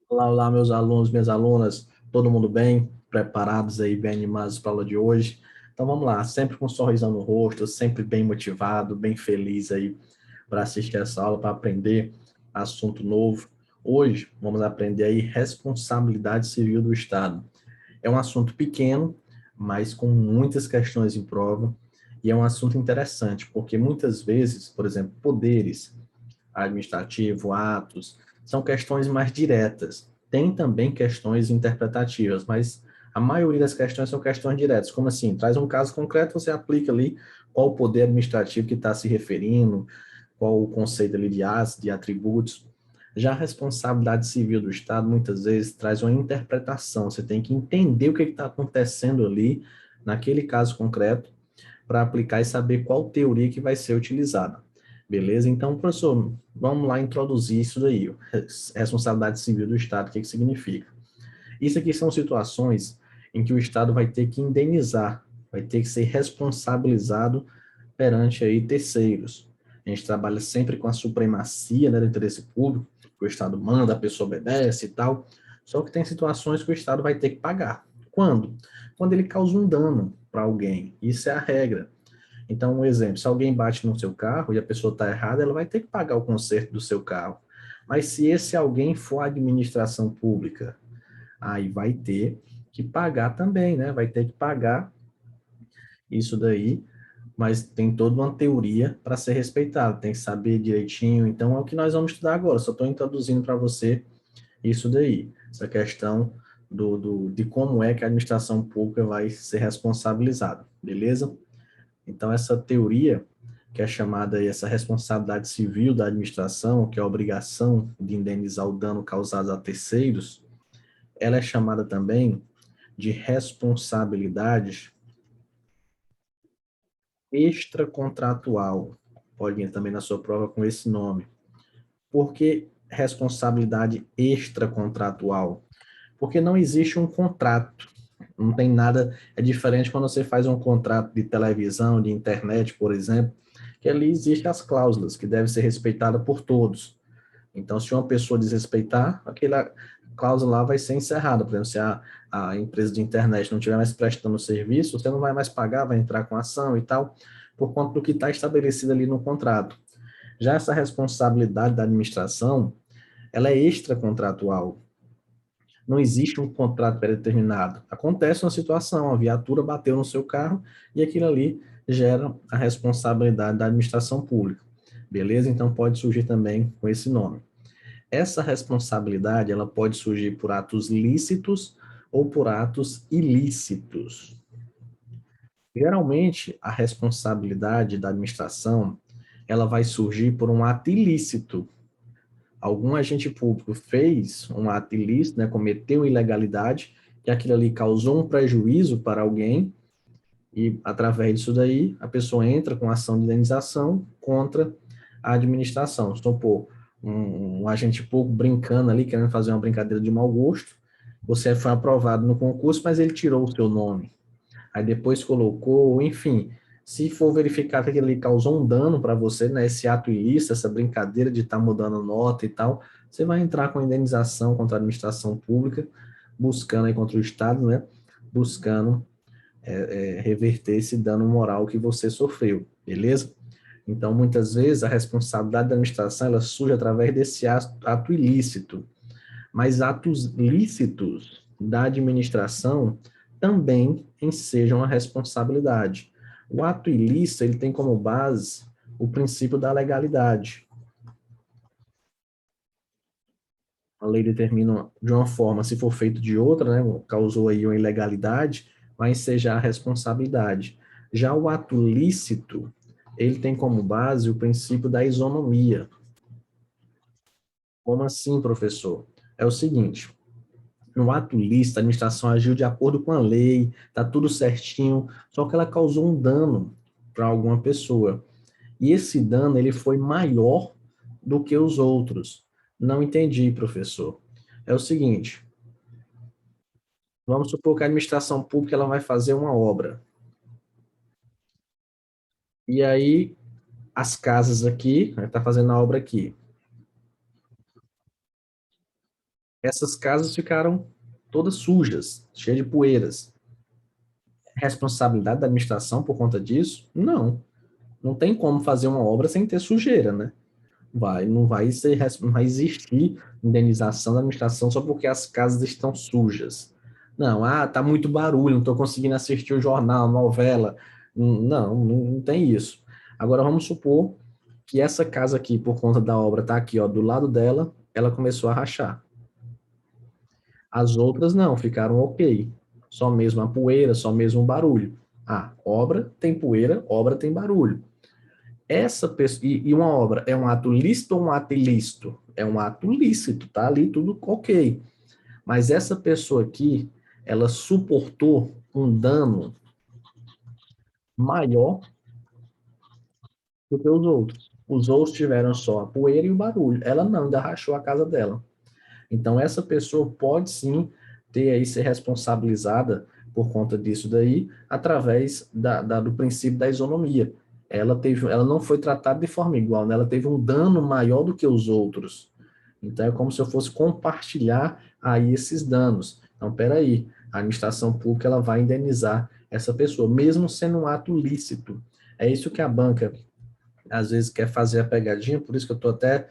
Olá, olá, meus alunos, minhas alunas, todo mundo bem? Preparados aí, bem animados para a aula de hoje? Então vamos lá, sempre com um sorrisão no rosto, sempre bem motivado, bem feliz aí para assistir essa aula, para aprender assunto novo. Hoje vamos aprender aí responsabilidade civil do Estado. É um assunto pequeno, mas com muitas questões em prova, e é um assunto interessante, porque muitas vezes, por exemplo, poderes administrativo, atos, são questões mais diretas. Tem também questões interpretativas, mas a maioria das questões são questões diretas. Como assim? Traz um caso concreto, você aplica ali qual o poder administrativo que está se referindo, qual o conceito ali de atos, de atributos. Já a responsabilidade civil do Estado, muitas vezes, traz uma interpretação. Você tem que entender o que está acontecendo ali, naquele caso concreto, para aplicar e saber qual teoria que vai ser utilizada. Beleza? Então, professor, vamos lá introduzir isso daí. Responsabilidade civil do Estado, o que significa? Isso aqui são situações em que o Estado vai ter que indenizar, vai ter que ser responsabilizado perante aí terceiros. A gente trabalha sempre com a supremacia, né, do interesse público, que o Estado manda, a pessoa obedece e tal. Só que tem situações que o Estado vai ter que pagar. Quando? Quando ele causa um dano para alguém. Isso é a regra. Então, um exemplo, se alguém bate no seu carro e a pessoa está errada, ela vai ter que pagar o conserto do seu carro. Mas se esse alguém for a administração pública, aí vai ter que pagar também, né? Vai ter que pagar isso daí, mas tem toda uma teoria para ser respeitada, tem que saber direitinho. Então, é o que nós vamos estudar agora. Só estou introduzindo para você isso daí, essa questão de como é que a administração pública vai ser responsabilizada, beleza? Então, essa teoria, que é chamada aí, essa responsabilidade civil da administração, que é a obrigação de indenizar o dano causado a terceiros, ela é chamada também de responsabilidade extracontratual. Pode ir também na sua prova com esse nome. Por que responsabilidade extracontratual? Porque não existe um contrato. Não tem nada. É diferente quando você faz um contrato de televisão, de internet, por exemplo, que ali existem as cláusulas que devem ser respeitadas por todos. Então, se uma pessoa desrespeitar, aquela cláusula lá vai ser encerrada. Por exemplo, se a empresa de internet não estiver mais prestando serviço, você não vai mais pagar, vai entrar com ação e tal, por conta do que está estabelecido ali no contrato. Já essa responsabilidade da administração, ela é extracontratual. Não existe um contrato pré-determinado. Acontece uma situação, a viatura bateu no seu carro e aquilo ali gera a responsabilidade da administração pública. Beleza? Então pode surgir também com esse nome. Essa responsabilidade, ela pode surgir por atos lícitos ou por atos ilícitos. Geralmente, a responsabilidade da administração, ela vai surgir por um ato ilícito. Algum agente público fez um ato ilícito, né, cometeu ilegalidade, que aquilo ali causou um prejuízo para alguém, e através disso daí, a pessoa entra com ação de indenização contra a administração. Supor, um agente público brincando ali, querendo fazer uma brincadeira de mau gosto, você foi aprovado no concurso, mas ele tirou o seu nome. Aí depois colocou, enfim, se for verificar que aquilo ali causou um dano para você, né, esse ato ilícito, essa brincadeira de estar mudando nota e tal, você vai entrar com indenização contra a administração pública, buscando aí contra o Estado, né, buscando reverter esse dano moral que você sofreu, beleza? Então, muitas vezes, a responsabilidade da administração ela surge através desse ato ilícito, mas atos lícitos da administração também ensejam a responsabilidade. O ato ilícito ele tem como base o princípio da legalidade. A lei determina de uma forma, se for feito de outra, né, causou aí uma ilegalidade, vai ensejar a responsabilidade. Já o ato lícito, ele tem como base o princípio da isonomia. Como assim, professor? É o seguinte, no ato lícito, a administração agiu de acordo com a lei, está tudo certinho, só que ela causou um dano para alguma pessoa. E esse dano ele foi maior do que os outros. Não entendi, professor. É o seguinte, vamos supor que a administração pública ela vai fazer uma obra. E aí, as casas aqui, está fazendo a obra aqui. Essas casas ficaram todas sujas, cheias de poeiras. Responsabilidade da administração por conta disso? Não. Não tem como fazer uma obra sem ter sujeira, né? Não vai ser, não vai existir indenização da administração só porque as casas estão sujas. Não, tá muito barulho, não estou conseguindo assistir o jornal, novela. Não tem isso. Agora vamos supor que essa casa aqui, por conta da obra, está aqui, ó, do lado dela, ela começou a rachar. As outras não, ficaram ok. Só mesmo a poeira, só mesmo o barulho. Obra tem poeira, obra tem barulho. Essa pessoa, e uma obra é um ato lícito ou um ato ilícito? É um ato lícito, tá ali tudo ok. Mas essa pessoa aqui, ela suportou um dano maior do que os outros. Os outros tiveram só a poeira e o barulho. Ela não, ainda rachou a casa dela. Então, essa pessoa pode sim ter aí ser responsabilizada por conta disso daí, através do princípio da isonomia. Ela não foi tratada de forma igual, né? Ela teve um dano maior do que os outros. Então, é como se eu fosse compartilhar aí esses danos. Então, peraí, a administração pública ela vai indenizar essa pessoa, mesmo sendo um ato lícito. É isso que a banca, às vezes, quer fazer a pegadinha, por isso que eu estou até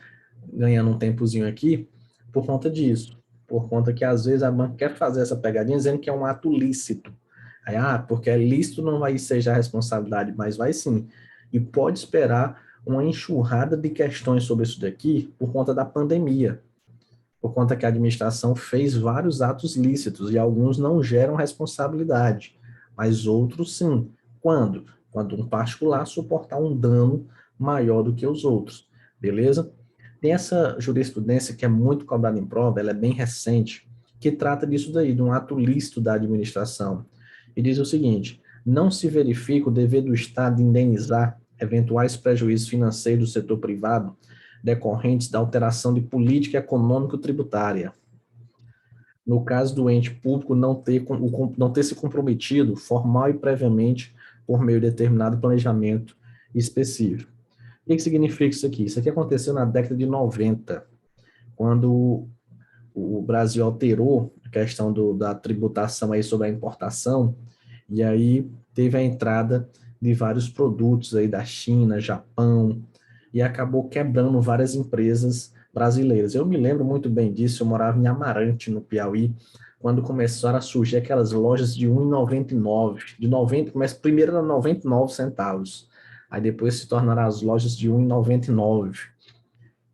ganhando um tempozinho aqui, por conta disso. Por conta que, às vezes, a banca quer fazer essa pegadinha dizendo que é um ato lícito. Aí, porque é lícito, não vai ser já responsabilidade, mas vai sim. E pode esperar uma enxurrada de questões sobre isso daqui por conta da pandemia. Por conta que a administração fez vários atos lícitos e alguns não geram responsabilidade, mas outros sim. Quando? Quando um particular suportar um dano maior do que os outros. Beleza? Tem essa jurisprudência que é muito cobrada em prova, ela é bem recente, que trata disso daí, de um ato lícito da administração. E diz o seguinte: não se verifica o dever do Estado de indenizar eventuais prejuízos financeiros do setor privado decorrentes da alteração de política econômico-tributária. No caso do ente público não ter se comprometido formal e previamente por meio de determinado planejamento específico. O que significa isso aqui? Isso aqui aconteceu na década de 90, quando o Brasil alterou a questão da tributação aí sobre a importação, e aí teve a entrada de vários produtos aí da China, Japão, e acabou quebrando várias empresas brasileiras. Eu me lembro muito bem disso, eu morava em Amarante, no Piauí, quando começaram a surgir aquelas lojas de R$ 1,99, de 90, mas primeiro era 99 centavos, aí depois se tornaram as lojas de R$ 1,99,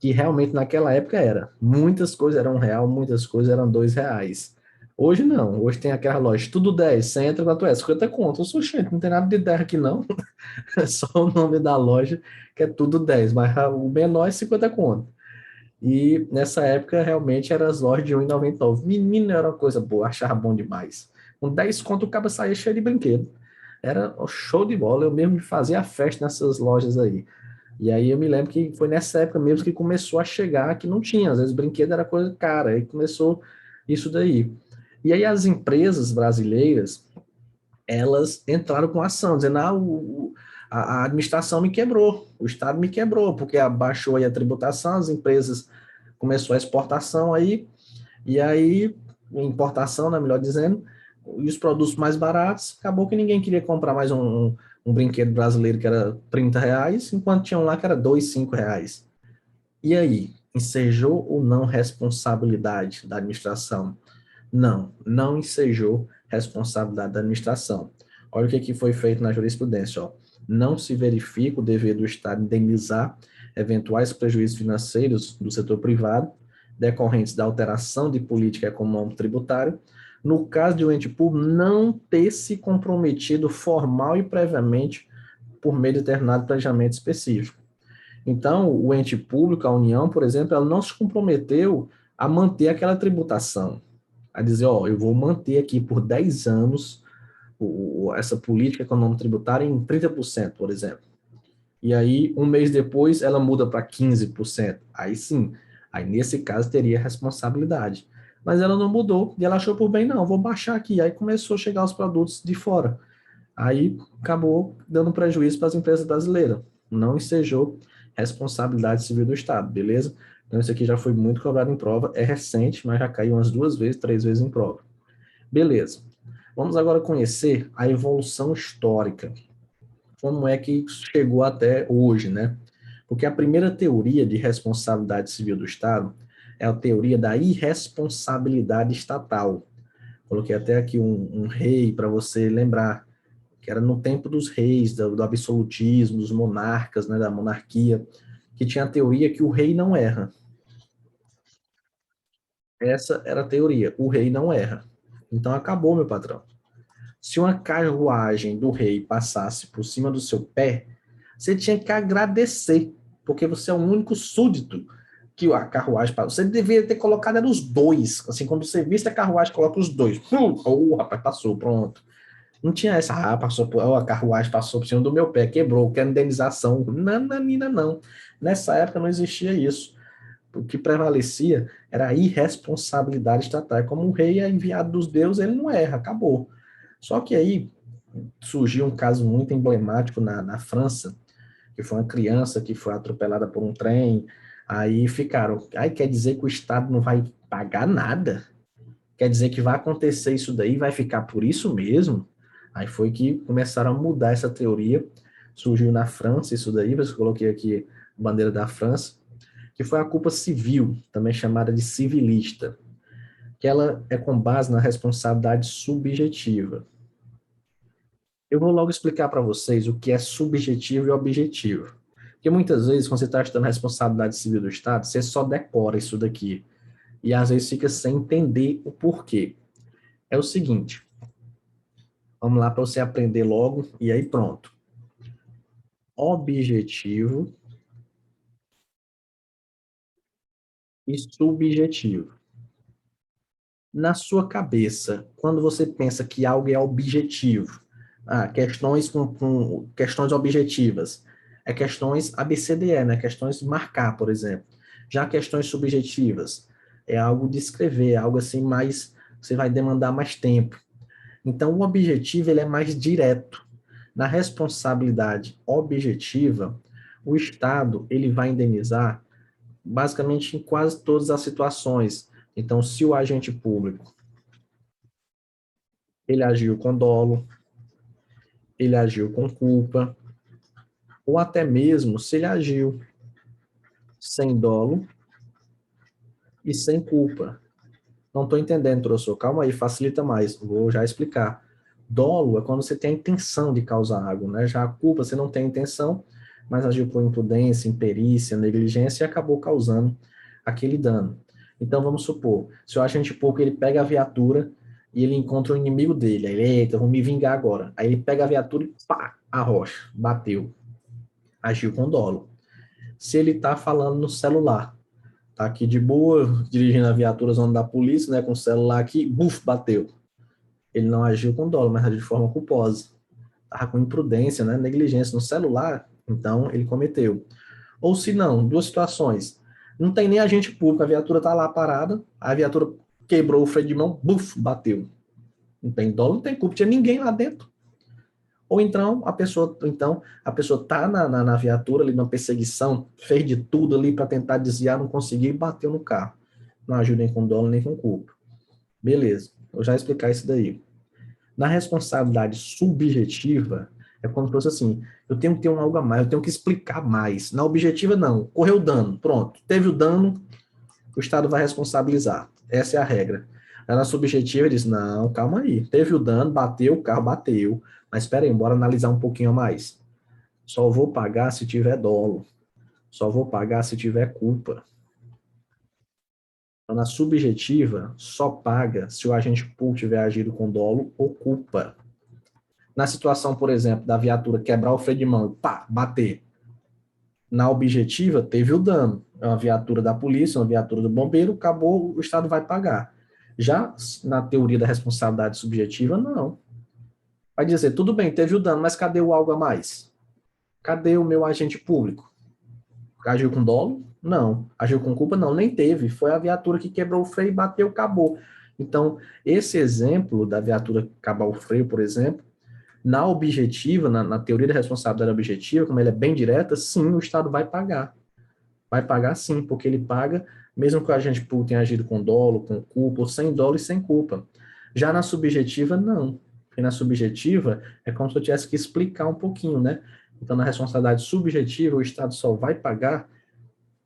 que realmente naquela época era. Muitas coisas eram R$ 1, muitas coisas eram R$ 2. Hoje não, hoje tem aquela loja, tudo 10, você entra quanto é? 50 conto. Eu sou gente, não tem nada de 10 aqui não, é só o nome da loja que é tudo 10, mas o menor é 50 conto. E nessa época realmente eram as lojas de 1,99. Menino, era uma coisa boa, achava bom demais. Com 10 conto o cara saía cheio de brinquedo. Era show de bola, eu mesmo fazia festa nessas lojas aí. E aí eu me lembro que foi nessa época mesmo que começou a chegar, que não tinha, às vezes brinquedo era coisa cara, aí começou isso daí. E aí as empresas brasileiras, elas entraram com ação, dizendo, a administração me quebrou, o Estado me quebrou, porque abaixou aí a tributação, as empresas começou a exportação aí, e aí, importação, né, melhor dizendo, e os produtos mais baratos, acabou que ninguém queria comprar mais um brinquedo brasileiro que era R$ 30, enquanto tinha um lá que era R$ 2, R$ 5. E aí, ensejou ou não responsabilidade da administração? Não ensejou responsabilidade da administração. Olha o que foi feito na jurisprudência, ó. Não se verifica o dever do Estado indenizar eventuais prejuízos financeiros do setor privado decorrentes da alteração de política econômico-tributária, no caso de um ente público não ter se comprometido formal e previamente por meio de determinado planejamento específico. Então, o ente público, a União, por exemplo, ela não se comprometeu a manter aquela tributação, a dizer, ó, eu vou manter aqui por 10 anos essa política econômica tributária em 30%, por exemplo. E aí, um mês depois, ela muda para 15%. Aí sim, aí nesse caso teria responsabilidade. Mas ela não mudou e ela achou por bem, não, vou baixar aqui. Aí começou a chegar os produtos de fora. Aí acabou dando prejuízo para as empresas brasileiras. Não ensejou responsabilidade civil do Estado, beleza? Então, isso aqui já foi muito cobrado em prova, é recente, mas já caiu umas 2 vezes, 3 vezes em prova. Beleza. Vamos agora conhecer a evolução histórica. Como é que chegou até hoje, né? Porque a primeira teoria de responsabilidade civil do Estado é a teoria da irresponsabilidade estatal. Coloquei até aqui um rei para você lembrar, que era no tempo dos reis, do absolutismo, dos monarcas, né, da monarquia, que tinha a teoria que o rei não erra. Essa era a teoria, o rei não erra. Então acabou, meu patrão. Se uma carruagem do rei passasse por cima do seu pé, você tinha que agradecer, porque você é o único súdito que a carruagem passou. Você deveria ter colocado era os dois. Assim, quando você visse a carruagem, coloca os dois. Rapaz, passou, pronto. Não tinha essa, passou por, a carruagem passou por cima do meu pé, quebrou, quer indenização. Nananina, não. Nessa época não existia isso. O que prevalecia era a irresponsabilidade estatal. Como o rei é enviado dos deuses, ele não erra, acabou. Só que aí surgiu um caso muito emblemático na França, que foi uma criança que foi atropelada por um trem, aí ficaram, aí quer dizer que o Estado não vai pagar nada? Quer dizer que vai acontecer isso daí, vai ficar por isso mesmo? Aí foi que começaram a mudar essa teoria, surgiu na França isso daí, eu coloquei aqui a bandeira da França, que foi a culpa civil, também chamada de civilista, que ela é com base na responsabilidade subjetiva. Eu vou logo explicar para vocês o que é subjetivo e objetivo. Porque muitas vezes, quando você está estudando responsabilidade civil do Estado, você só decora isso daqui. E às vezes fica sem entender o porquê. É o seguinte, vamos lá para você aprender logo e aí pronto. Objetivo e subjetivo. Na sua cabeça, quando você pensa que algo é objetivo, questões com questões objetivas, é questões ABCDE, né? Questões de marcar, por exemplo. Já questões subjetivas, é algo de escrever, algo assim mais, você vai demandar mais tempo. Então, o objetivo, ele é mais direto. Na responsabilidade objetiva, o Estado, ele vai indenizar basicamente em quase todas as situações. Então, se o agente público ele agiu com dolo, ele agiu com culpa, ou até mesmo se ele agiu sem dolo e sem culpa. Não estou entendendo, professor. Calma aí, facilita mais. Vou já explicar. Dolo é quando você tem a intenção de causar algo, né? Já a culpa você não tem intenção, mas agiu por imprudência, imperícia, negligência e acabou causando aquele dano. Então vamos supor, se o agente público ele pega a viatura e ele encontra o inimigo dele, aí ele, eita, vou me vingar agora. Aí ele pega a viatura e pá, arrocha, bateu, agiu com dolo. Se ele está falando no celular, tá aqui de boa, dirigindo a viatura zona da polícia, né, com o celular aqui, buf, bateu. Ele não agiu com dolo, mas agiu de forma culposa. Estava com imprudência, né, negligência no celular, então ele cometeu. Ou se não, duas situações. Não tem nem agente público, a viatura está lá parada, a viatura quebrou o freio de mão, buf, bateu. Não tem dolo, não tem culpa, tinha ninguém lá dentro. Ou então, a pessoa tá na viatura ali, na perseguição, fez de tudo ali para tentar desviar, não conseguiu e bateu no carro. Não ajuda nem com dolo, nem com culpa. Beleza, vou já explicar isso daí. Na responsabilidade subjetiva, é como se fosse assim, eu tenho que ter um algo a mais, eu tenho que explicar mais. Na objetiva, não. Correu dano, pronto. Teve o dano, o Estado vai responsabilizar. Essa é a regra. Na subjetiva, ele diz, não, calma aí. Teve o dano, bateu, o carro bateu. Mas espera aí, bora analisar um pouquinho a mais. Só vou pagar se tiver dolo. Só vou pagar se tiver culpa. Então, na subjetiva, só paga se o agente público tiver agido com dolo ou culpa. Na situação, por exemplo, da viatura quebrar o freio de mão e pá, bater. Na objetiva, teve o dano. É uma viatura da polícia, uma viatura do bombeiro, acabou, o Estado vai pagar. Já na teoria da responsabilidade subjetiva, não. Vai dizer, tudo bem, teve o dano, mas cadê o algo a mais? Cadê o meu agente público? Agiu com dolo? Não. Agiu com culpa? Não, nem teve. Foi a viatura que quebrou o freio, bateu, acabou. Então, esse exemplo da viatura acabar o freio, por exemplo, na objetiva, na teoria da responsabilidade objetiva, como ela é bem direta, sim, o Estado vai pagar. Vai pagar sim, porque ele paga, mesmo que o agente público tenha agido com dolo, com culpa, ou sem dolo e sem culpa. Já na subjetiva, não. Porque na subjetiva, é como se eu tivesse que explicar um pouquinho, né? Então, na responsabilidade subjetiva, o Estado só vai pagar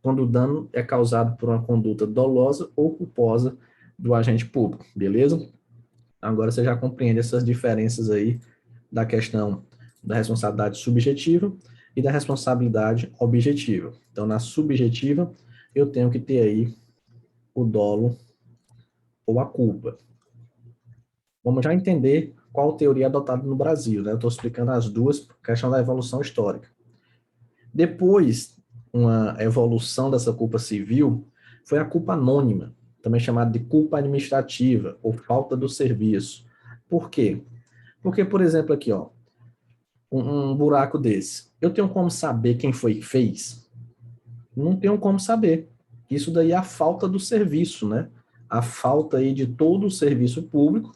quando o dano é causado por uma conduta dolosa ou culposa do agente público, beleza? Agora você já compreende essas diferenças aí da questão da responsabilidade subjetiva e da responsabilidade objetiva. Então, na subjetiva, eu tenho que ter aí o dolo ou a culpa. Vamos já entender qual teoria é adotada no Brasil, né? Eu estou explicando as duas por questão da evolução histórica. Depois, uma evolução dessa culpa civil foi a culpa anônima, também chamada de culpa administrativa ou falta do serviço. Por quê? Porque, por exemplo, aqui, ó, um buraco desse. Eu tenho como saber quem foi que fez? Não tenho como saber. Isso daí é a falta do serviço, né? A falta aí de todo o serviço público,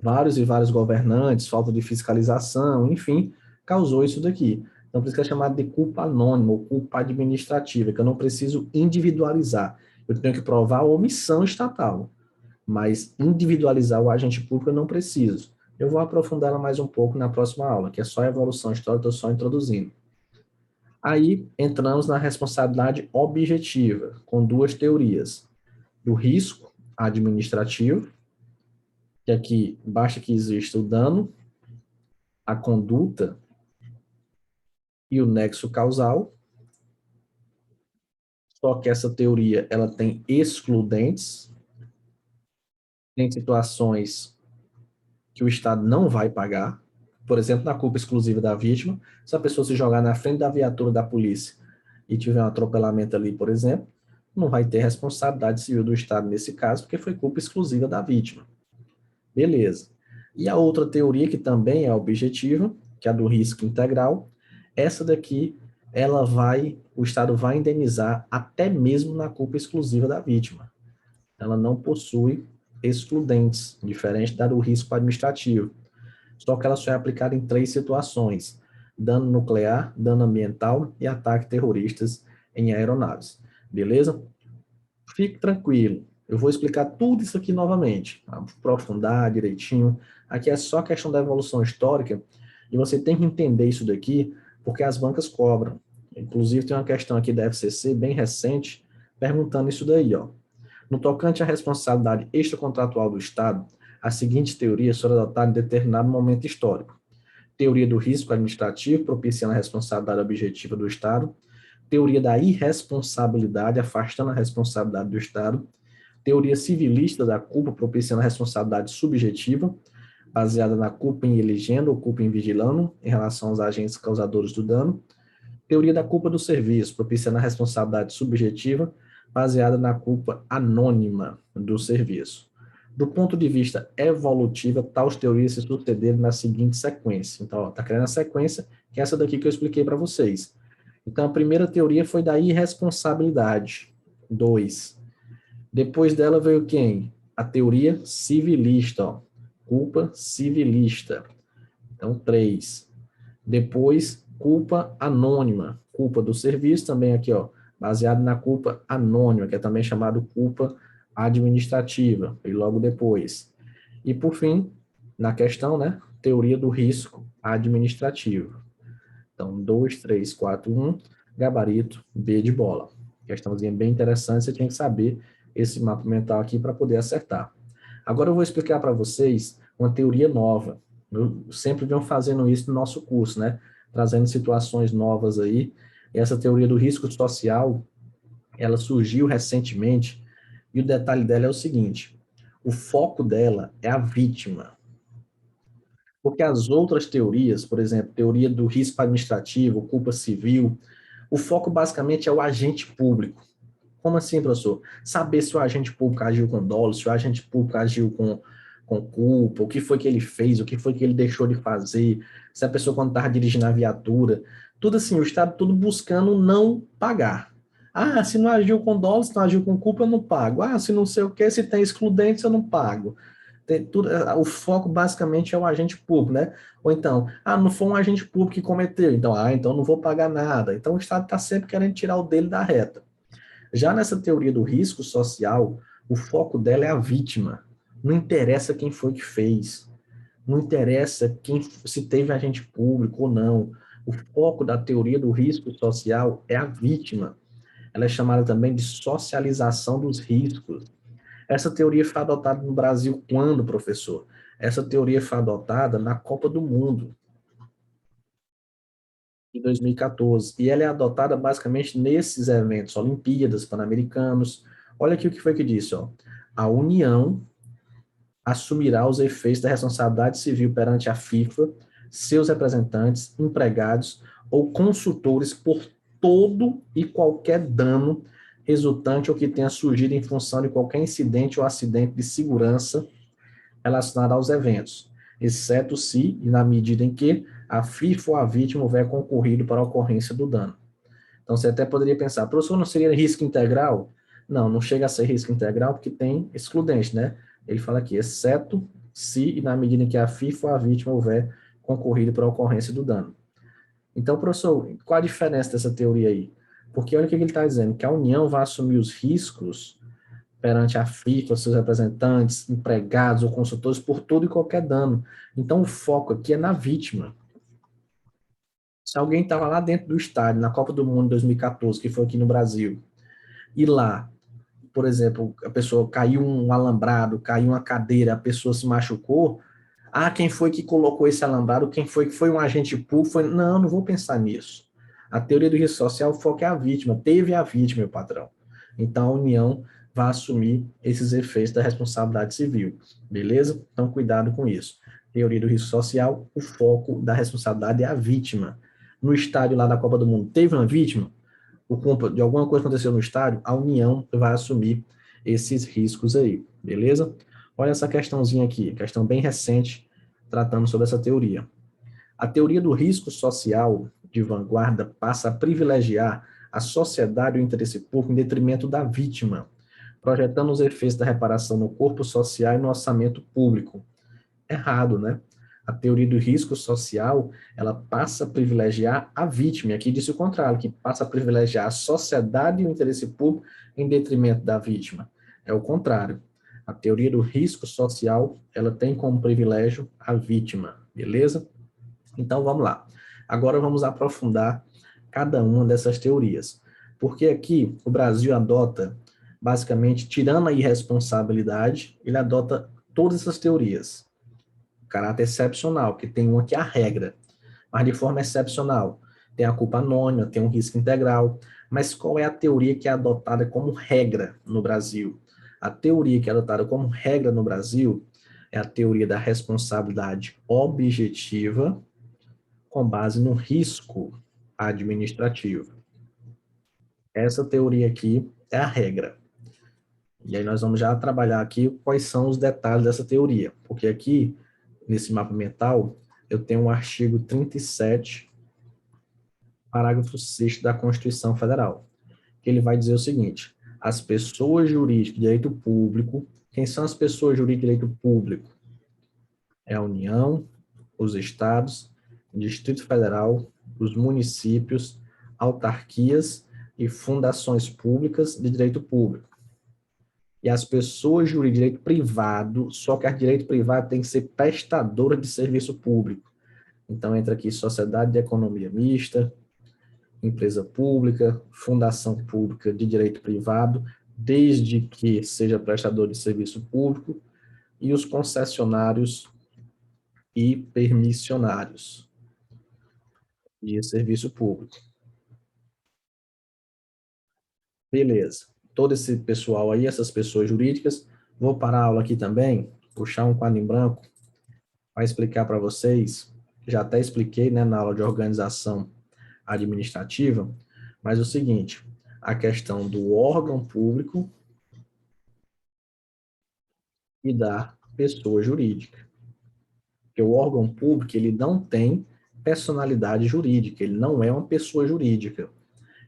vários e vários governantes, falta de fiscalização, enfim, causou isso daqui. Então, por isso que é chamado de culpa anônima ou culpa administrativa, que eu não preciso individualizar. Eu tenho que provar a omissão estatal, mas individualizar o agente público eu não preciso. Eu vou aprofundar ela mais um pouco na próxima aula, que é só a evolução histórica, estou só introduzindo. Aí entramos na responsabilidade objetiva, com duas teorias. Do risco administrativo, que aqui basta que exista o dano, a conduta e o nexo causal. Só que essa teoria ela tem excludentes, tem situações que o Estado não vai pagar, por exemplo, na culpa exclusiva da vítima, se a pessoa se jogar na frente da viatura da polícia e tiver um atropelamento ali, por exemplo, não vai ter responsabilidade civil do Estado nesse caso, porque foi culpa exclusiva da vítima. Beleza. E a outra teoria, que também é objetiva, que é a do risco integral, essa daqui, o Estado vai indenizar até mesmo na culpa exclusiva da vítima. Ela não possui excludentes, diferente da do risco administrativo. Só que ela só é aplicada em 3 situações: dano nuclear, dano ambiental e ataque terroristas em aeronaves. Beleza? Fique tranquilo. Eu vou explicar tudo isso aqui novamente, aprofundar direitinho. Aqui é só questão da evolução histórica e você tem que entender isso daqui porque as bancas cobram. Inclusive tem uma questão aqui da FCC bem recente perguntando isso daí, ó. No tocante à responsabilidade extracontratual do Estado, as seguintes teorias foram adotadas em determinado momento histórico: teoria do risco administrativo, propiciando a responsabilidade objetiva do Estado; teoria da irresponsabilidade, afastando a responsabilidade do Estado; teoria civilista da culpa, propiciando a responsabilidade subjetiva, baseada na culpa em elegendo ou culpa em vigilando, em relação aos agentes causadores do dano; teoria da culpa do serviço, propiciando a responsabilidade subjetiva, baseada na culpa anônima do serviço. Do ponto de vista evolutivo, tais teorias se sucederam na seguinte sequência. Então, está criando a sequência, que é essa daqui que eu expliquei para vocês. Então, a primeira teoria foi da irresponsabilidade. 2. Depois dela veio quem? A teoria civilista, ó. Culpa civilista. Então, 3. Depois, culpa anônima. Culpa do serviço também aqui, ó, baseado na culpa anônima, que é também chamado culpa administrativa, e logo depois. E, por fim, na questão, né, teoria do risco administrativo. Então, 2, 3, 4, 1, gabarito B de bola. Questãozinha bem interessante, você tinha que saber esse mapa mental aqui para poder acertar. Agora eu vou explicar para vocês uma teoria nova. Eu sempre venho fazendo isso no nosso curso, né? Trazendo situações novas aí. E essa teoria do risco social, ela surgiu recentemente, e o detalhe dela é o seguinte: o foco dela é a vítima. Porque as outras teorias, por exemplo, teoria do risco administrativo, culpa civil, o foco basicamente é o agente público. Como assim, professor? Saber se o agente público agiu com dolo, se o agente público agiu com culpa, o que foi que ele fez, o que foi que ele deixou de fazer, se a pessoa quando estava dirigindo a viatura, tudo assim, o Estado tudo buscando não pagar. Ah, se não agiu com dolo, se não agiu com culpa, eu não pago. Ah, se não sei o que, se tem excludentes, eu não pago. Tudo, o foco basicamente é o agente público, né? Ou então, não foi um agente público que cometeu, então, então não vou pagar nada. Então o Estado está sempre querendo tirar o dele da reta. Já nessa teoria do risco social, o foco dela é a vítima. Não interessa quem foi que fez, não interessa se teve agente público ou não. O foco da teoria do risco social é a vítima. Ela é chamada também de socialização dos riscos. Essa teoria foi adotada no Brasil quando, professor? Essa teoria foi adotada na Copa do Mundo, em 2014. E ela é adotada basicamente nesses eventos, Olimpíadas, Pan-Americanos. Olha aqui o que foi que disse, ó. A União assumirá os efeitos da responsabilidade civil perante a FIFA, seus representantes, empregados ou consultores por todo e qualquer dano resultante ou que tenha surgido em função de qualquer incidente ou acidente de segurança relacionado aos eventos, exceto se e na medida em que a FIFA ou a vítima houver concorrido para a ocorrência do dano. Então, você até poderia pensar, professor, não seria risco integral? Não, não chega a ser risco integral porque tem excludente, né? Ele fala aqui, exceto se e na medida em que a FIFA ou a vítima houver concorrido para a ocorrência do dano. Então, professor, qual a diferença dessa teoria aí? Porque olha o que ele está dizendo, que a União vai assumir os riscos perante a FIFA, seus representantes, empregados ou consultores por todo e qualquer dano. Então, o foco aqui é na vítima. Se alguém estava lá dentro do estádio, na Copa do Mundo 2014, que foi aqui no Brasil, e lá, por exemplo, a pessoa caiu um alambrado, caiu uma cadeira, a pessoa se machucou, quem foi que colocou esse alambrado? Quem foi que foi um agente público? Não, não vou pensar nisso. A teoria do risco social, o foco é a vítima. Teve a vítima, meu patrão. Então, a União vai assumir esses efeitos da responsabilidade civil. Beleza? Então, cuidado com isso. Teoria do risco social, o foco da responsabilidade é a vítima. No estádio lá da Copa do Mundo, teve uma vítima? Por conta de alguma coisa que aconteceu no estádio, a União vai assumir esses riscos aí, beleza? Olha essa questãozinha aqui, questão bem recente, tratando sobre essa teoria. A teoria do risco social de vanguarda passa a privilegiar a sociedade e o interesse público em detrimento da vítima, projetando os efeitos da reparação no corpo social e no orçamento público. Errado, né? A teoria do risco social, ela passa a privilegiar a vítima, e aqui disse o contrário, que passa a privilegiar a sociedade e o interesse público em detrimento da vítima. É o contrário. A teoria do risco social, ela tem como privilégio a vítima, beleza? Então, vamos lá. Agora vamos aprofundar cada uma dessas teorias. Porque aqui o Brasil adota, basicamente, tirando a irresponsabilidade, ele adota todas essas teorias. Caráter excepcional, que tem uma que é a regra, mas de forma excepcional. Tem a culpa anônima, tem um risco integral, mas qual é a teoria que é adotada como regra no Brasil? A teoria que é adotada como regra no Brasil é a teoria da responsabilidade objetiva com base no risco administrativo. Essa teoria aqui é a regra. E aí nós vamos já trabalhar aqui quais são os detalhes dessa teoria, porque aqui, nesse mapa mental, eu tenho o artigo 37, parágrafo 6º da Constituição Federal, que ele vai dizer o seguinte: as pessoas jurídicas de direito público, quem são as pessoas jurídicas de direito público? É a União, os estados, o Distrito Federal, os municípios, autarquias e fundações públicas de direito público. E as pessoas jurídicas de direito privado, só que a direito privado tem que ser prestadora de serviço público. Então, entra aqui sociedade de economia mista, empresa pública, fundação pública de direito privado, desde que seja prestador de serviço público, e os concessionários e permissionários de serviço público. Beleza. Todo esse pessoal aí, essas pessoas jurídicas, vou parar a aula aqui também, puxar um quadro em branco para explicar para vocês, já até expliquei, né, na aula de organização administrativa, mas o seguinte, a questão do órgão público e da pessoa jurídica. Porque o órgão público, ele não tem personalidade jurídica, ele não é uma pessoa jurídica.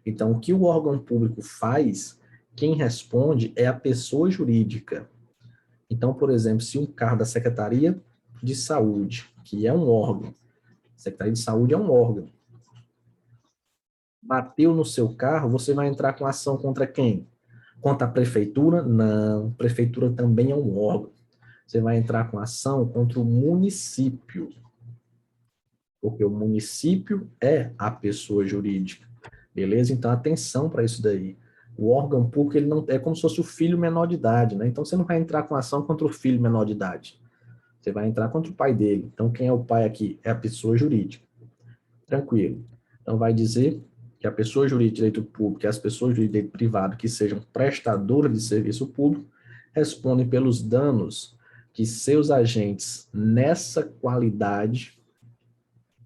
Então, o que o órgão público faz, quem responde é a pessoa jurídica. Então, por exemplo, se um carro da Secretaria de Saúde, que é um órgão, Secretaria de Saúde é um órgão, bateu no seu carro, você vai entrar com ação contra quem? Contra a prefeitura? Não, prefeitura também é um órgão. Você vai entrar com ação contra o município, porque o município é a pessoa jurídica, beleza? Então, atenção para isso daí. O órgão público, ele não é como se fosse o filho menor de idade, né? Então, você não vai entrar com ação contra o filho menor de idade. Você vai entrar contra o pai dele. Então, quem é o pai aqui? É a pessoa jurídica. Tranquilo. Então, vai dizer que a pessoa jurídica de direito público e as pessoas jurídicas de direito privado que sejam prestadoras de serviço público respondem pelos danos que seus agentes nessa qualidade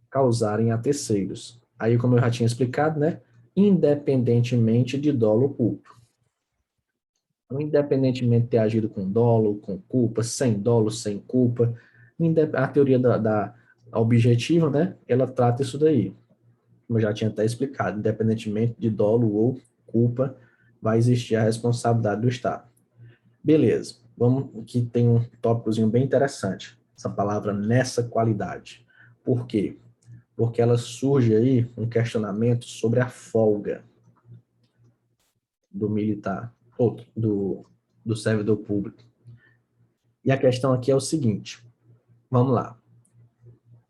causarem a terceiros. Aí, como eu já tinha explicado, né? Independentemente de dolo ou culpa. Então, independentemente de ter agido com dolo, com culpa, sem dolo, sem culpa, a teoria da objetiva, né? Ela trata isso daí. Como eu já tinha até explicado, independentemente de dolo ou culpa, vai existir a responsabilidade do Estado. Beleza, vamos, aqui tem um tópicozinho bem interessante, essa palavra nessa qualidade. Por quê? Porque ela surge aí um questionamento sobre a folga do militar, ou do servidor público. E a questão aqui é o seguinte, vamos lá.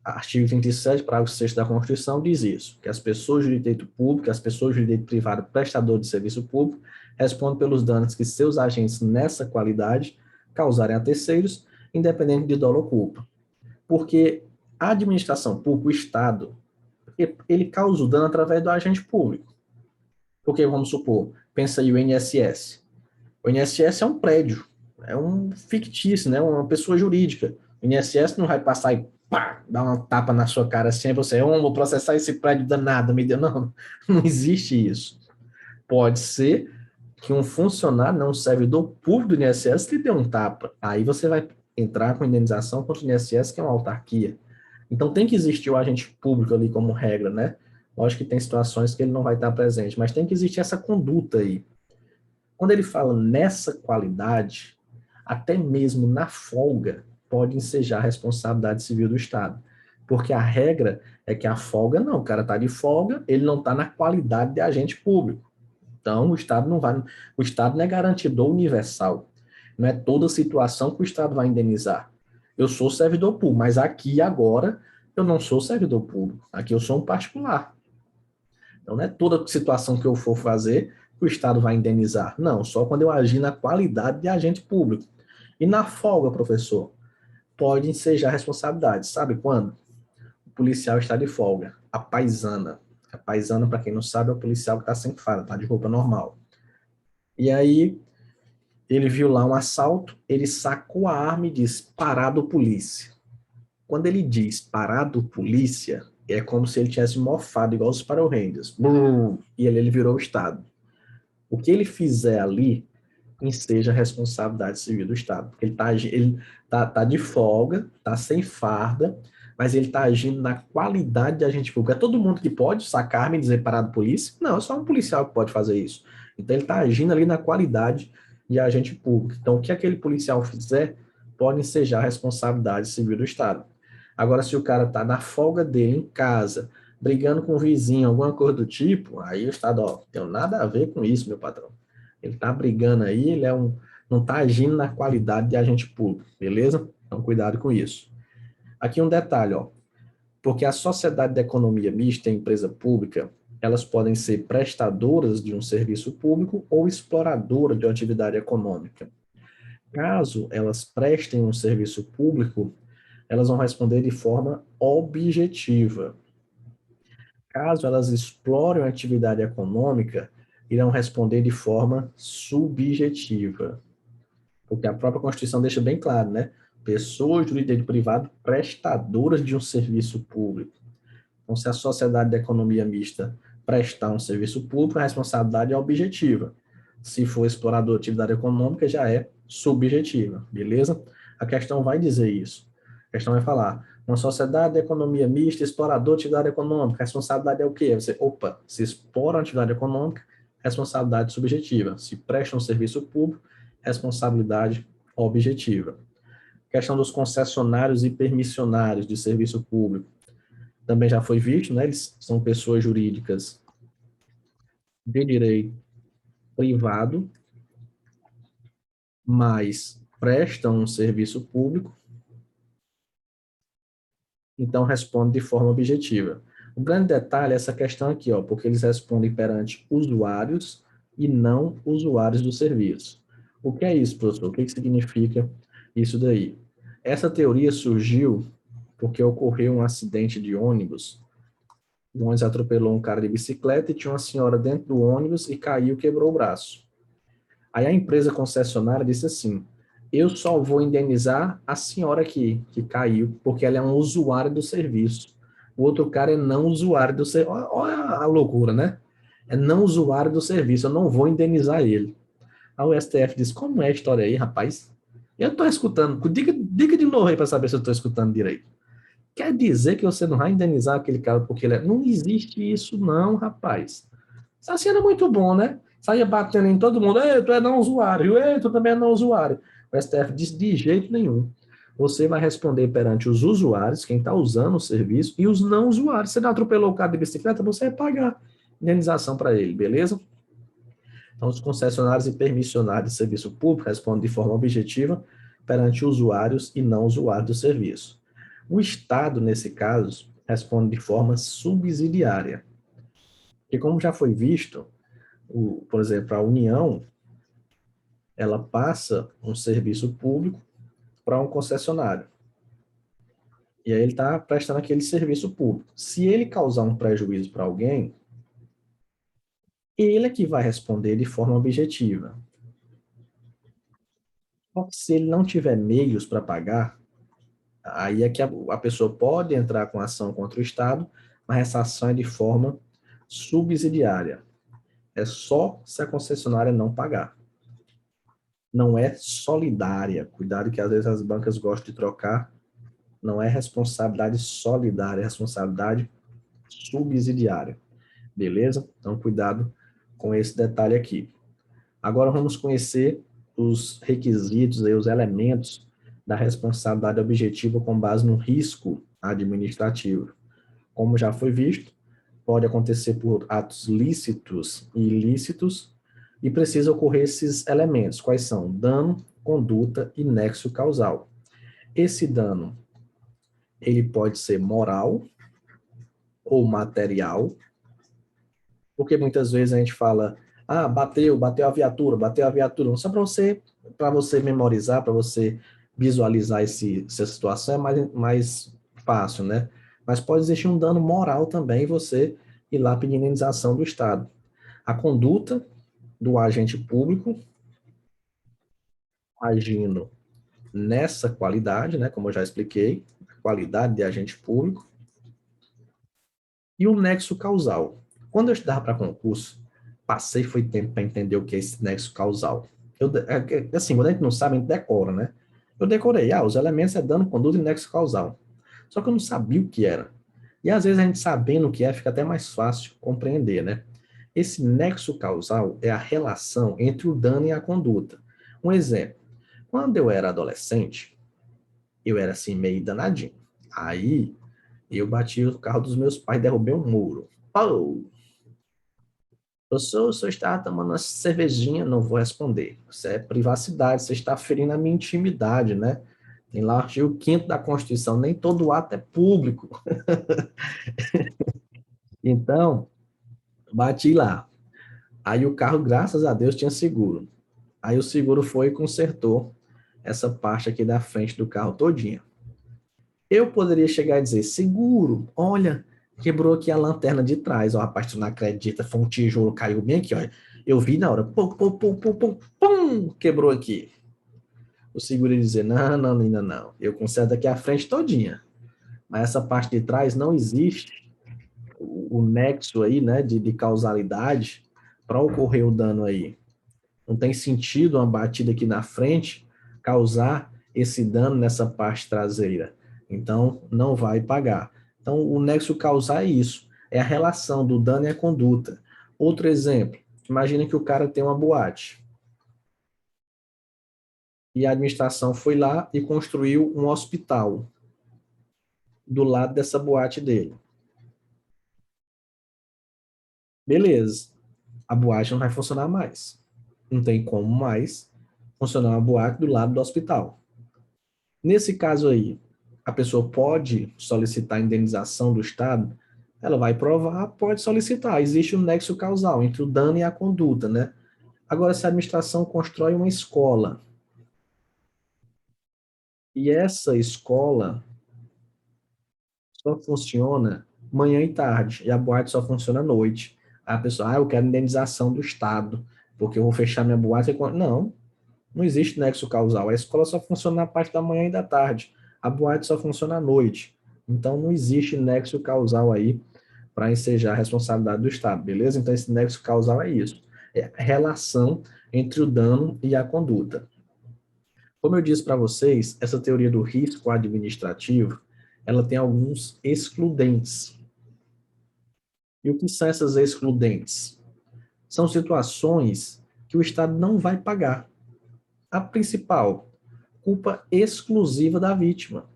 Artigo 37, parágrafo 6º da Constituição diz isso, que as pessoas de direito público, as pessoas de direito privado prestador de serviço público, respondem pelos danos que seus agentes nessa qualidade causarem a terceiros, independente de dolo ou culpa. Porque a administração pública, o Estado, ele causa o dano através do agente público. Porque, vamos supor, pensa aí o INSS. O INSS é um prédio, é um fictício, né? Uma pessoa jurídica. O INSS não vai passar e pá, dar uma tapa na sua cara assim, e você, eu vou processar esse prédio danado, me deu. Não, não existe isso. Pode ser que um funcionário, não um servidor público do INSS, lhe dê um tapa. Aí você vai entrar com indenização contra o INSS, que é uma autarquia. Então tem que existir o agente público ali como regra, né? Lógico que tem situações que ele não vai estar presente, mas tem que existir essa conduta aí. Quando ele fala nessa qualidade, até mesmo na folga, pode ensejar a responsabilidade civil do Estado. Porque a regra é que a folga não, o cara está de folga, ele não está na qualidade de agente público. Então, o Estado não vai. O Estado não é garantidor universal. Não é toda situação que o Estado vai indenizar. Eu sou servidor público, mas aqui agora eu não sou servidor público. Aqui eu sou um particular. Então, não é toda situação que eu for fazer que o Estado vai indenizar. Não, só quando eu agir na qualidade de agente público. E na folga, professor, pode ensejar responsabilidade. Sabe quando? O policial está de folga. A paisana. A paisana, para quem não sabe, é o policial que está sem farda, está de roupa normal. E aí, ele viu lá um assalto, ele sacou a arma e disse, parado polícia. Quando ele diz parado polícia, é como se ele tivesse mofado, igual os Power Rangers. E ele virou o Estado. O que ele fizer ali, enseja a responsabilidade civil do Estado. Porque ele tá de folga, tá sem farda, mas ele está agindo na qualidade de agente público. É todo mundo que pode sacar arma e dizer parado polícia? Não, é só um policial que pode fazer isso. Então ele está agindo ali na qualidade de agente público. Então o que aquele policial fizer pode ensejar a responsabilidade civil do Estado. Agora, se o cara está na folga dele em casa, brigando com o vizinho, alguma coisa do tipo, aí o Estado, ó, não tem nada a ver com isso, meu patrão. Ele está brigando aí, não está agindo na qualidade de agente público, beleza? Então, cuidado com isso. Aqui um detalhe, ó, porque a sociedade de economia mista e a empresa pública, elas podem ser prestadoras de um serviço público ou exploradoras de uma atividade econômica. Caso elas prestem um serviço público, elas vão responder de forma objetiva. Caso elas explorem a atividade econômica, irão responder de forma subjetiva. Porque a própria Constituição deixa bem claro, né? Pessoas do direito privado prestadoras de um serviço público. Então, se a sociedade de economia mista prestar um serviço público, a responsabilidade é objetiva. Se for explorador de atividade econômica, já é subjetiva, beleza? A questão vai dizer isso. A questão vai falar, uma sociedade de economia mista, explorador de atividade econômica, a responsabilidade é o quê? Você, opa, se explora a atividade econômica, responsabilidade subjetiva. Se presta um serviço público, responsabilidade objetiva. Questão dos concessionários e permissionários de serviço público. Também já foi visto, né? Eles são pessoas jurídicas de direito privado mas prestam um serviço público, então responde de forma objetiva. O grande detalhe é essa questão aqui, ó, porque eles respondem perante usuários e não usuários do serviço. O que é isso, professor? O que significa isso daí? Essa teoria surgiu porque ocorreu um acidente de ônibus. O ônibus atropelou um cara de bicicleta e tinha uma senhora dentro do ônibus e caiu e quebrou o braço. Aí a empresa concessionária disse assim: eu só vou indenizar a senhora aqui, que caiu, porque ela é um usuário do serviço. O outro cara é não usuário do serviço. Olha a loucura, né? É não usuário do serviço, eu não vou indenizar ele. Aí o STF disse: como é a história aí, rapaz? Eu estou escutando, diga de novo aí para saber se eu estou escutando direito. Quer dizer que você não vai indenizar aquele cara porque ele é. Não existe isso, não, rapaz. Isso assim era muito bom, né? Saía batendo em todo mundo. Ei, tu é não usuário. Ei, tu também é não usuário. O STF disse de jeito nenhum. Você vai responder perante os usuários, quem está usando o serviço, e os não usuários. Você não atropelou o cara de bicicleta, você vai pagar indenização para ele, beleza? Então, os concessionários e permissionários de serviço público respondem de forma objetiva perante usuários e não usuários do serviço. O Estado, nesse caso, responde de forma subsidiária. Porque, como já foi visto, por exemplo, a União, ela passa um serviço público para um concessionário. E aí ele está prestando aquele serviço público. Se ele causar um prejuízo para alguém, ele é que vai responder de forma objetiva. Só que se ele não tiver meios para pagar, aí é que a pessoa pode entrar com ação contra o Estado, mas essa ação é de forma subsidiária. É só se a concessionária não pagar. Não é solidária. Cuidado que às vezes as bancas gostam de trocar. Não é responsabilidade solidária, é responsabilidade subsidiária. Beleza? Então, cuidado com esse detalhe aqui. Agora vamos conhecer os requisitos e os elementos da responsabilidade objetiva com base no risco administrativo. Como já foi visto, pode acontecer por atos lícitos e ilícitos e precisa ocorrer esses elementos. Quais são? Dano, conduta e nexo causal. Esse dano, ele pode ser moral ou material, porque muitas vezes a gente fala, bateu a viatura, só para você memorizar, para você visualizar essa situação é mais fácil, né? Mas pode existir um dano moral também, você ir lá pedir indenização do Estado. A conduta do agente público agindo nessa qualidade, né, como eu já expliquei, qualidade de agente público, e o nexo causal. Quando eu estudava para concurso, passei foi tempo para entender o que é esse nexo causal. Assim, quando a gente não sabe, a gente decora, né? Eu decorei, os elementos é dano, conduta e nexo causal. Só que eu não sabia o que era. E às vezes a gente sabendo o que é, fica até mais fácil compreender, né? Esse nexo causal é a relação entre o dano e a conduta. Um exemplo, quando eu era adolescente, eu era assim meio danadinho. Aí eu bati o carro dos meus pais, derrubei um muro. Pô, o senhor está tomando uma cervejinha, não vou responder. Isso é privacidade, você está ferindo a minha intimidade, né? Tem lá o artigo 5º da Constituição, nem todo ato é público. Então, bati lá. Aí o carro, graças a Deus, tinha seguro. Aí o seguro foi e consertou essa parte aqui da frente do carro todinha. Eu poderia chegar e dizer, seguro, olha, quebrou aqui a lanterna de trás. Ó, rapaz, tu não acredita, foi um tijolo, caiu bem aqui, ó. Eu vi na hora, pum, pum, pum, pum, pum, pum, quebrou aqui. O seguro ia dizer, não, não, ainda não. Eu conserto aqui a frente todinha. Mas essa parte de trás não existe o nexo aí, né, de causalidade para ocorrer o dano aí. Não tem sentido uma batida aqui na frente causar esse dano nessa parte traseira. Então, não vai pagar. Então, o nexo causal é isso. É a relação do dano e a conduta. Outro exemplo. Imagina que o cara tem uma boate. E a administração foi lá e construiu um hospital do lado dessa boate dele. Beleza. A boate não vai funcionar mais. Não tem como mais funcionar uma boate do lado do hospital. Nesse caso aí, a pessoa pode solicitar indenização do Estado, ela vai provar, pode solicitar. Existe um nexo causal entre o dano e a conduta, né? Agora, se a administração constrói uma escola e essa escola só funciona manhã e tarde, e a boate só funciona à noite. Aí a pessoa, eu quero indenização do Estado, porque eu vou fechar minha boate. Não, não existe nexo causal. A escola só funciona na parte da manhã e da tarde. A boate só funciona à noite. Então, não existe nexo causal aí para ensejar a responsabilidade do Estado, beleza? Então, esse nexo causal é isso. É a relação entre o dano e a conduta. Como eu disse para vocês, essa teoria do risco administrativo, ela tem alguns excludentes. E o que são essas excludentes? São situações que o Estado não vai pagar. A principal, culpa exclusiva da vítima.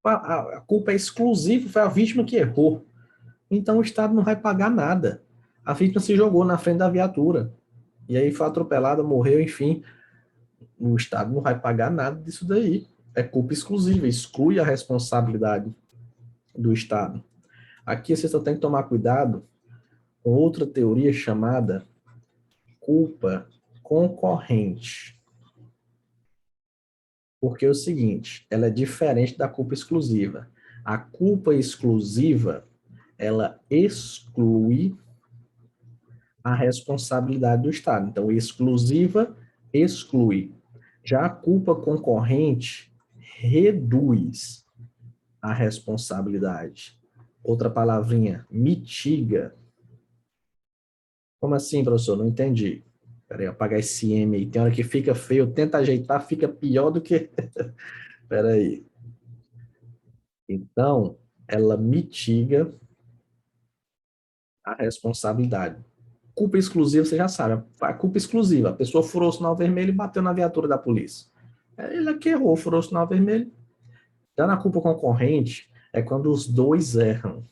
A culpa é exclusiva, foi a vítima que errou. Então o Estado não vai pagar nada. A vítima se jogou na frente da viatura. E aí foi atropelada, morreu, enfim. O Estado não vai pagar nada disso daí. É culpa exclusiva, exclui a responsabilidade do Estado. Aqui você só tem que tomar cuidado com outra teoria chamada culpa concorrente. Porque é o seguinte, ela é diferente da culpa exclusiva. A culpa exclusiva, ela exclui a responsabilidade do Estado. Então, exclusiva exclui. Já a culpa concorrente reduz a responsabilidade. Outra palavrinha, mitiga. Como assim, professor? Não entendi. Peraí, apagar esse M aí. Tem hora que fica feio, tenta ajeitar, fica pior do que... Peraí. Então, ela mitiga a responsabilidade. Culpa exclusiva, você já sabe. A culpa exclusiva. A pessoa furou o sinal vermelho e bateu na viatura da polícia. Ele que errou, furou o sinal vermelho. Já na culpa concorrente, é quando os dois erram.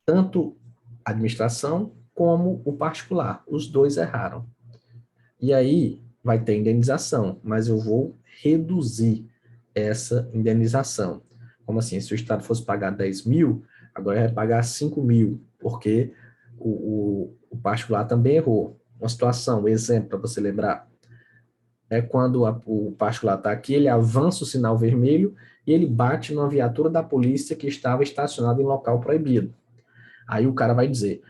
Tanto a administração como o particular. Os dois erraram. E aí vai ter indenização, mas eu vou reduzir essa indenização. Como assim? Se o Estado fosse pagar 10 mil, agora vai pagar 5 mil, porque o particular também errou. Uma situação, um exemplo para você lembrar, é quando o particular está aqui, ele avança o sinal vermelho e ele bate numa viatura da polícia que estava estacionada em local proibido. Aí o cara vai dizer,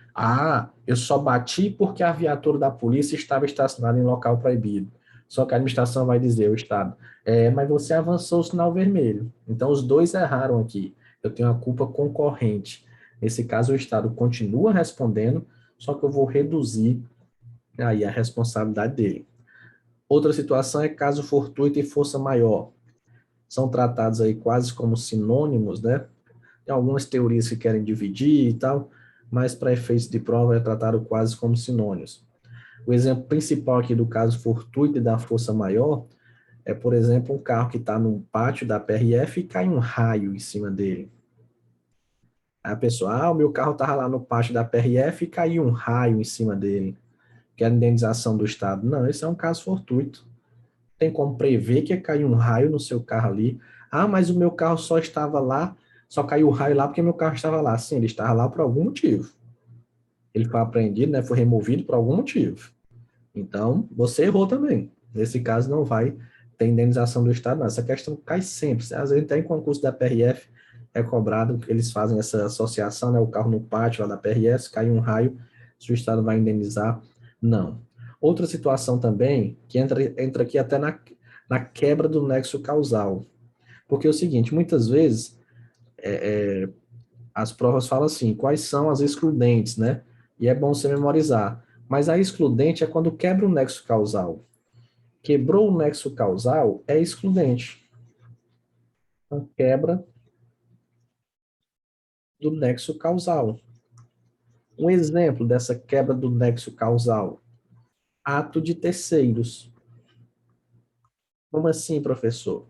eu só bati porque a viatura da polícia estava estacionada em local proibido. Só que a administração vai dizer, o Estado, mas você avançou o sinal vermelho. Então os dois erraram aqui. Eu tenho a culpa concorrente. Nesse caso, o Estado continua respondendo, só que eu vou reduzir aí a responsabilidade dele. Outra situação é caso fortuito e força maior. São tratados aí quase como sinônimos, né? Tem algumas teorias que querem dividir e tal, mas para efeitos de prova é tratado quase como sinônimos. O exemplo principal aqui do caso fortuito e da força maior é, por exemplo, um carro que está no pátio da PRF e cai um raio em cima dele. Aí a pessoa, o meu carro estava lá no pátio da PRF e caiu um raio em cima dele. Quer indenização do Estado? Não, esse é um caso fortuito. Tem como prever que ia cair um raio no seu carro ali. Mas o meu carro só estava lá, só caiu o raio lá porque meu carro estava lá. Sim, ele estava lá por algum motivo. Ele foi apreendido, né, foi removido por algum motivo. Então, você errou também. Nesse caso, não vai ter indenização do Estado, não. Essa questão cai sempre. Às vezes, até em concurso da PRF, é cobrado, eles fazem essa associação, né, o carro no pátio lá da PRF, cai um raio, se o Estado vai indenizar, não. Outra situação também, que entra aqui até na quebra do nexo causal. Porque é o seguinte, muitas vezes, as provas falam assim, quais são as excludentes, né? E é bom você memorizar. Mas a excludente é quando quebra o nexo causal. Quebrou o nexo causal, é excludente. Então, quebra do nexo causal. Um exemplo dessa quebra do nexo causal, ato de terceiros. Como assim, professor?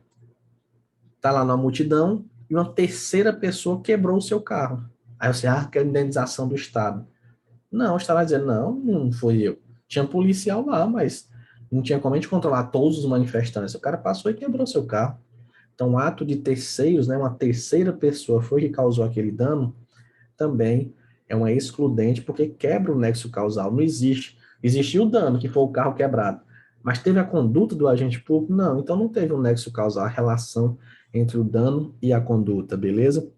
Está lá na multidão e uma terceira pessoa quebrou o seu carro. Aí você, quer indenização do Estado. Não, está lá dizendo, não foi eu. Tinha policial lá, mas Não tinha como a gente controlar todos os manifestantes. O cara passou e quebrou seu carro. Então, o ato de terceiros, né, uma terceira pessoa foi que causou aquele dano, também é uma excludente, porque quebra o nexo causal. Não existe. Existiu o dano, que foi o carro quebrado. Mas teve a conduta do agente público? Não. Então, não teve um nexo causal, a relação entre o dano e a conduta, beleza?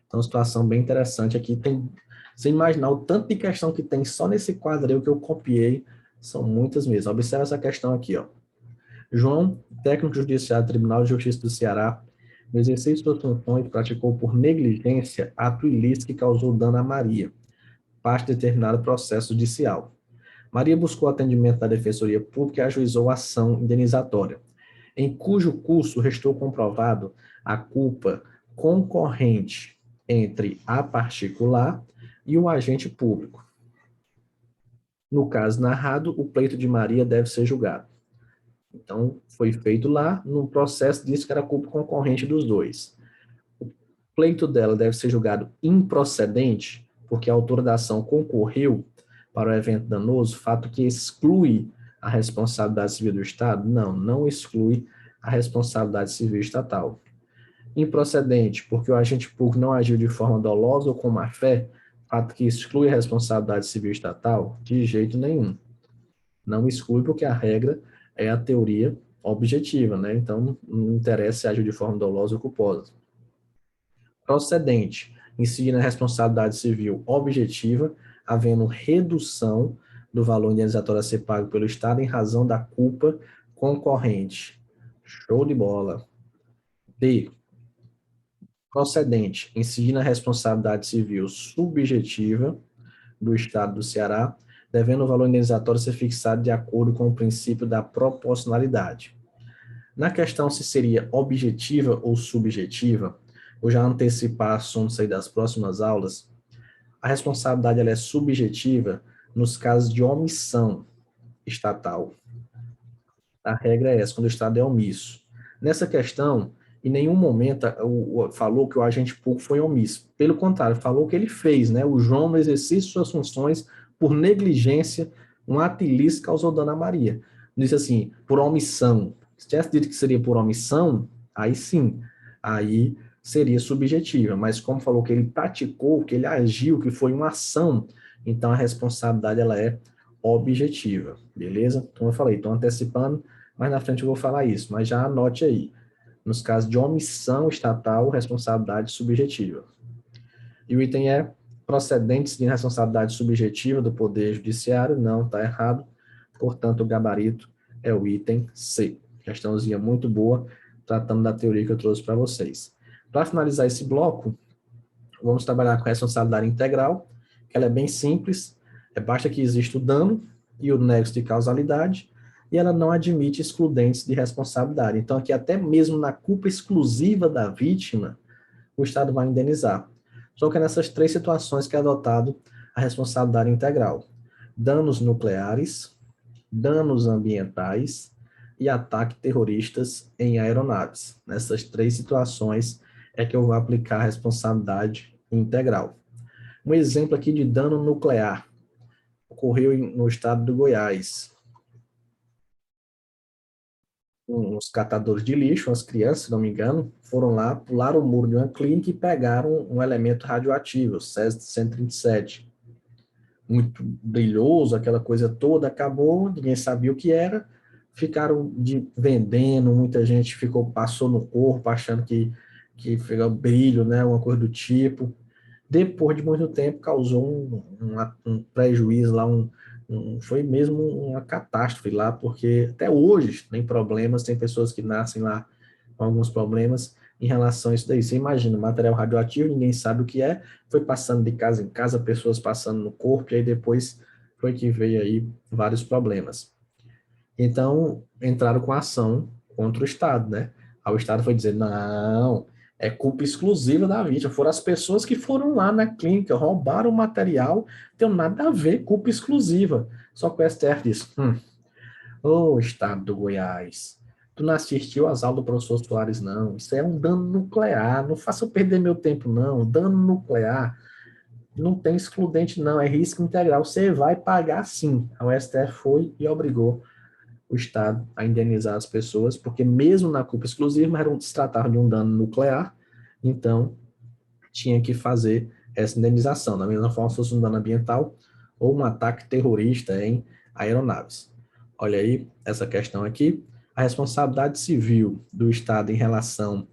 Então, situação bem interessante aqui. Tem, você imaginar o tanto de questão que tem só nesse quadro aí, o que eu copiei, são muitas mesmo. Observe essa questão aqui, ó. João, técnico judiciário do Tribunal de Justiça do Ceará, no exercício de suas funções, praticou por negligência ato ilícito que causou dano a Maria, parte de determinado processo judicial. Maria buscou atendimento da Defensoria Pública e ajuizou a ação indenizatória, em cujo curso restou comprovado a culpa concorrente entre a particular e o agente público. No caso narrado, o pleito de Maria deve ser julgado. Então, foi feito lá, no processo disse que era culpa concorrente dos dois. O pleito dela deve ser julgado improcedente, porque a autora da ação concorreu para o evento danoso, fato que exclui a responsabilidade civil do Estado? Não, não exclui a responsabilidade civil estatal. Improcedente, porque o agente público não agiu de forma dolosa ou com má-fé, fato que exclui a responsabilidade civil estatal? De jeito nenhum. Não exclui, porque a regra é a teoria objetiva, né? Então, não interessa se agiu de forma dolosa ou culposa. Procedente, incidir na responsabilidade civil objetiva, havendo redução do valor indenizatório a ser pago pelo Estado em razão da culpa concorrente. Show de bola. D. Procedente, incidir na responsabilidade civil subjetiva do Estado do Ceará, devendo o valor indenizatório ser fixado de acordo com o princípio da proporcionalidade. Na questão se seria objetiva ou subjetiva, vou já antecipar assuntos aí das próximas aulas, a responsabilidade ela é subjetiva nos casos de omissão estatal. A regra é essa, quando o Estado é omisso. Nessa questão, em nenhum momento falou que o agente público foi omisso. Pelo contrário, falou que ele fez, né? O João, no exercício de suas funções, por negligência, um ato ilícito causou dano a Maria. Disse assim, por omissão. Se tivesse dito que seria por omissão, aí sim, aí seria subjetiva. Mas como falou que ele praticou, que ele agiu, que foi uma ação, então a responsabilidade ela é objetiva, beleza? Então eu falei, estou antecipando, mas na frente eu vou falar isso, mas já anote aí. Nos casos de omissão estatal, responsabilidade subjetiva. E o item é procedentes de responsabilidade subjetiva do Poder Judiciário, não, está errado, portanto o gabarito é o item C. Questãozinha muito boa, tratando da teoria que eu trouxe para vocês. Para finalizar esse bloco, vamos trabalhar com a responsabilidade integral, que ela é bem simples, basta que exista o dano e o nexo de causalidade, e ela não admite excludentes de responsabilidade. Então, aqui até mesmo na culpa exclusiva da vítima, o Estado vai indenizar. Só que é nessas três situações que é adotado a responsabilidade integral. Danos nucleares, danos ambientais e ataques terroristas em aeronaves. Nessas três situações é que eu vou aplicar a responsabilidade integral. Um exemplo aqui de dano nuclear ocorreu no estado do Goiás. Uns catadores de lixo, umas crianças, se não me engano, foram lá, pularam o muro de uma clínica e pegaram um elemento radioativo, o Césio-137. Muito brilhoso, aquela coisa toda, acabou, ninguém sabia o que era, ficaram vendendo, muita gente passou no corpo achando que ficou brilho, né, uma coisa do tipo. Depois de muito tempo, causou um prejuízo lá, foi mesmo uma catástrofe lá, porque até hoje tem problemas, tem pessoas que nascem lá com alguns problemas em relação a isso daí. Você imagina, material radioativo, ninguém sabe o que é, foi passando de casa em casa, pessoas passando no corpo, e aí depois foi que veio aí vários problemas. Então, entraram com ação contra o Estado, né? Aí o Estado foi dizer, não, é culpa exclusiva da vítima, foram as pessoas que foram lá na clínica, roubaram o material, não tem nada a ver, culpa exclusiva. Só que o STF disse, ô Estado do Goiás, tu não assistiu às aulas do professor Soares, não, isso é um dano nuclear, não faça eu perder meu tempo, não, dano nuclear, não tem excludente, não, é risco integral, você vai pagar sim. O STF foi e obrigou o Estado a indenizar as pessoas, porque mesmo na culpa exclusiva, se tratava de um dano nuclear, então tinha que fazer essa indenização, da mesma forma se fosse um dano ambiental ou um ataque terrorista em aeronaves. Olha aí essa questão aqui. A responsabilidade civil do Estado em relação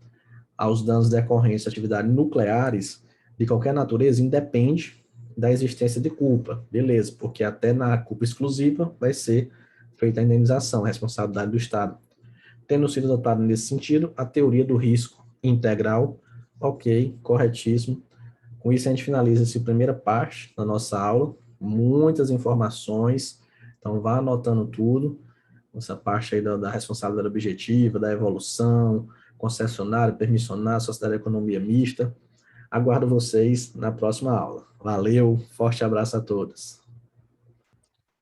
aos danos decorrentes de atividades nucleares de qualquer natureza independe da existência de culpa, beleza, porque até na culpa exclusiva vai ser feita a indenização, a responsabilidade do Estado. Tendo sido adotada nesse sentido, a teoria do risco integral, ok, corretíssimo. Com isso, a gente finaliza essa primeira parte da nossa aula, muitas informações, então vá anotando tudo, essa parte aí da responsabilidade objetiva, da evolução, concessionário, permissionário, sociedade de economia mista. Aguardo vocês na próxima aula. Valeu, forte abraço a todos.